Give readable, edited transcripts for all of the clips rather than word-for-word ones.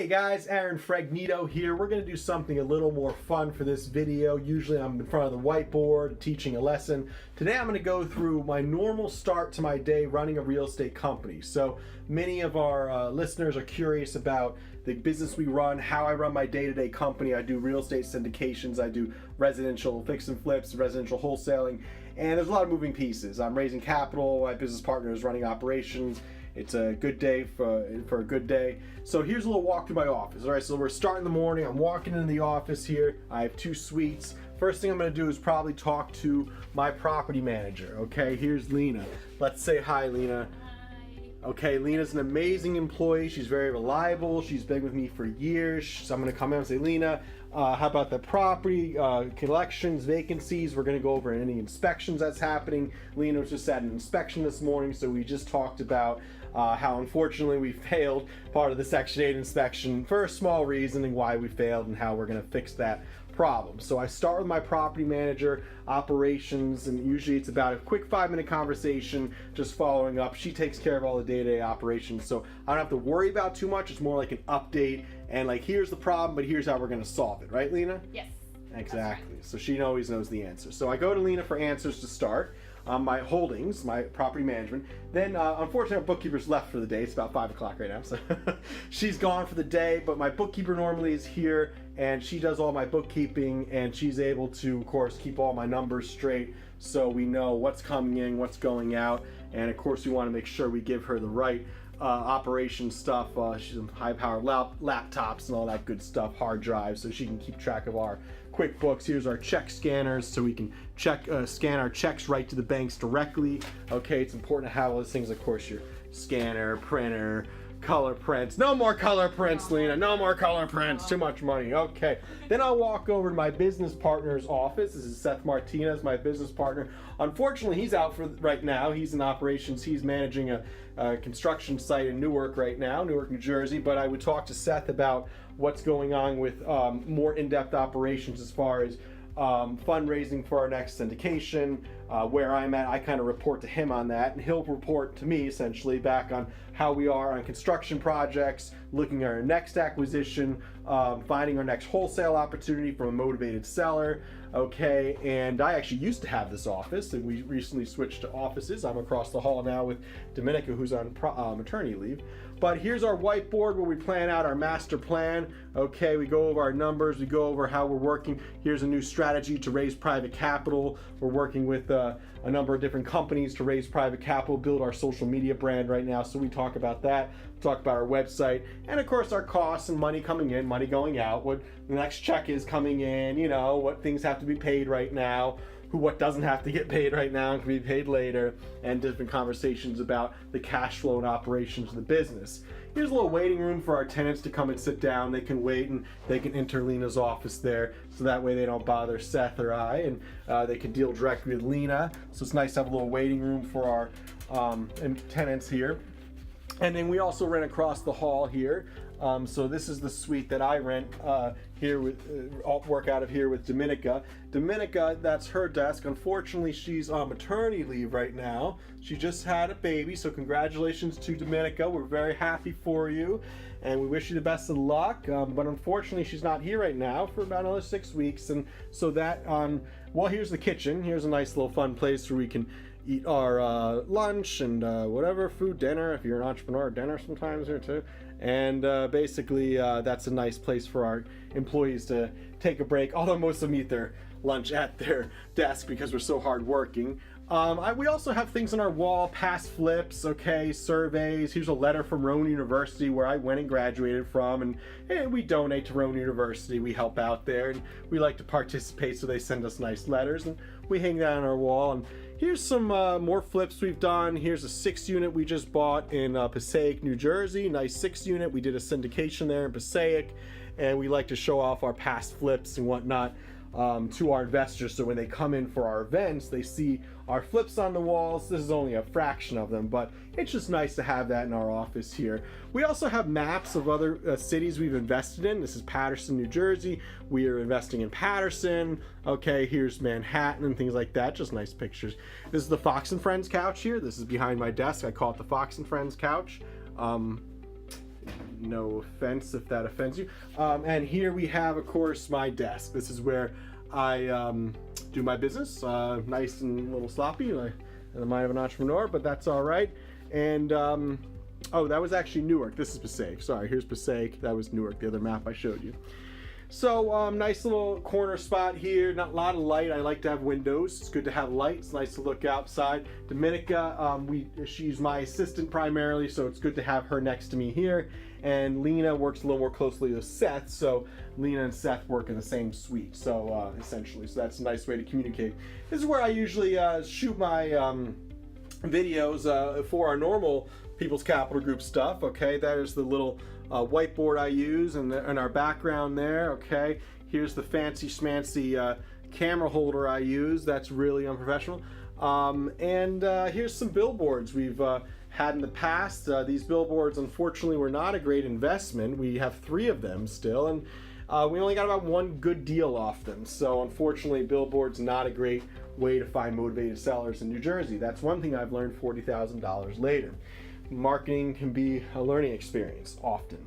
Hey guys, Aaron Fragnito here. We're going to do something a little more fun for this video. Usually I'm in front of the whiteboard teaching a lesson. Today I'm going to go through my normal start to my day running a real estate company. So many of our listeners are curious about the business we run, how I run my day-to-day company. I do real estate syndications, I do residential fix and flips, residential wholesaling, and there's a lot of moving pieces. I'm raising capital, my business partner is running operations. It's a good day for a good day. So here's a little walk through my office. All right, so we're starting the morning. I'm walking into the office here. I have 2 suites. First thing I'm gonna do is probably talk to my property manager. Okay, here's Lena. Let's say hi, Lena. Okay, Lena's an amazing employee. She's very reliable. She's been with me for years. So I'm gonna come in and say, Lena, how about the property collections, vacancies? We're gonna go over any inspections that's happening. Lena was just at an inspection this morning, so we just talked about how unfortunately we failed part of the Section 8 inspection for a small reason and why we failed and how we're gonna fix that problem. So I start with my property manager, operations, and usually it's about a quick 5-minute conversation, just following up. She takes care of all the day-to-day operations, so I don't have to worry about too much. It's more like an update and like, here's the problem, but here's how we're gonna solve it. Right, Lena? Yes. Exactly. So she always knows the answer. So I go to Lena for answers to start. My holdings, my property management. Then unfortunately our bookkeeper's left for the day. It's about 5 o'clock right now, so she's gone for the day, but my bookkeeper normally is here and she does all my bookkeeping and she's able to, of course, keep all my numbers straight so we know what's coming in, what's going out, and of course we want to make sure we give her the right operation stuff. She's on high-powered laptops and all that good stuff, hard drives, so she can keep track of our QuickBooks. Here's our check scanners, so we can scan our checks right to the banks directly. Okay, it's important to have all those things, of course, your scanner, printer, color prints. No more color prints, Lena. No more color prints. Too much money. Okay. Then I'll walk over to my business partner's office. This is Seth Martinez, my business partner. Unfortunately, he's out for right now. He's in operations. He's managing a construction site in Newark right now, Newark, New Jersey. But I would talk to Seth about what's going on with more in-depth operations as far as fundraising for our next syndication, where I'm at. I kind of report to him on that, and he'll report to me essentially back on how we are on construction projects, looking at our next acquisition, finding our next wholesale opportunity from a motivated seller. Okay, and I actually used to have this office, and we recently switched to offices. I'm across the hall now with Dominica, who's on maternity leave. But here's our whiteboard where we plan out our master plan. Okay, we go over our numbers, we go over how we're working. Here's a new strategy to raise private capital. We're working with a number of different companies to raise private capital, build our social media brand right now. So we talk about that, talk about our website, and of course our costs and money coming in, money going out, what the next check is coming in, you know, what things have to be paid right now, what doesn't have to get paid right now and can be paid later, and different conversations about the cash flow and operations of the business. Here's a little waiting room for our tenants to come and sit down. They can wait and they can enter Lena's office there, so that way they don't bother Seth or I, and they can deal directly with Lena. So it's nice to have a little waiting room for our tenants here. And then we also rent across the hall here. So this is the suite that I rent here with, work out of here with Dominica. Dominica, that's her desk. Unfortunately, she's on maternity leave right now. She just had a baby, so congratulations to Dominica. We're very happy for you, and we wish you the best of luck. But unfortunately, she's not here right now for about another 6 weeks. And so that, well, here's the kitchen. Here's a nice little fun place where we can eat our lunch and whatever food, dinner, if you're an entrepreneur, dinner sometimes here too. And basically that's a nice place for our employees to take a break, although most of them eat their lunch at their desk because we're so hard working. We also have things on our wall, past flips, okay, surveys. Here's a letter from Rowan University where I went and graduated from, and hey, we donate to Rowan University. We help out there, and we like to participate, so they send us nice letters, and we hang that on our wall. And here's some more flips we've done. Here's a 6-unit we just bought in Passaic, New Jersey. Nice 6-unit. We did a syndication there in Passaic, and we like to show off our past flips and whatnot to our investors, so when they come in for our events, they see our flips on the walls. This is only a fraction of them, but it's just nice to have that in our office here. We also have maps of other cities we've invested in. This is Paterson, New Jersey. We are investing in Paterson. Okay, here's Manhattan and things like that. Just nice pictures. This is the Fox and Friends couch here. This is behind my desk. I call it the Fox and Friends couch. No offense if that offends you. And here we have, of course, my desk. This is where I do my business. Nice and a little sloppy, in the mind of an entrepreneur, but that's all right. And oh, that was actually Newark. This is Passaic. Sorry, here's Passaic. That was Newark, the other map I showed you. So nice little corner spot here. Not a lot of light. I like to have windows. It's good to have light. It's nice to look outside. Dominica, she's my assistant primarily, so it's good to have her next to me here. And Lena works a little more closely with Seth, so Lena and Seth work in the same suite. So essentially, so that's a nice way to communicate. This is where I usually shoot my videos for our normal People's Capital Group stuff. Okay, there's the little whiteboard I use and our background there. Okay, here's the fancy schmancy camera holder I use. That's really unprofessional. And here's some billboards we've had in the past. These billboards unfortunately were not a great investment. We have 3 of them still, and we only got about 1 good deal off them. So unfortunately, billboards not a great way to find motivated sellers in New Jersey. That's one thing I've learned $40,000 later. Marketing can be a learning experience often.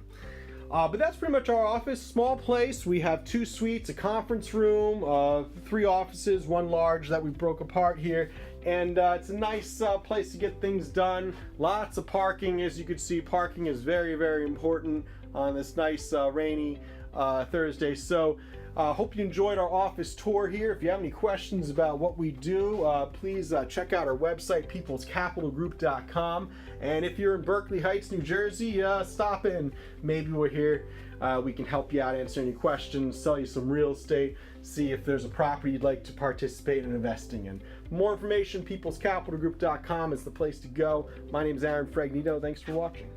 But that's pretty much our office. Small place. We have 2 suites, a conference room, 3 offices, 1 large that we broke apart here. And it's a nice place to get things done. Lots of parking. As you can see, parking is very, very important on this nice rainy Thursday. So hope you enjoyed our office tour here. If you have any questions about what we do, please check out our website, peoplescapitalgroup.com. And if you're in Berkeley Heights, New Jersey, stop in. Maybe we're here. We can help you out, answer any questions, sell you some real estate, see if there's a property you'd like to participate in investing in. More information, peoplescapitalgroup.com is the place to go. My name is Aaron Fragnito. Thanks for watching.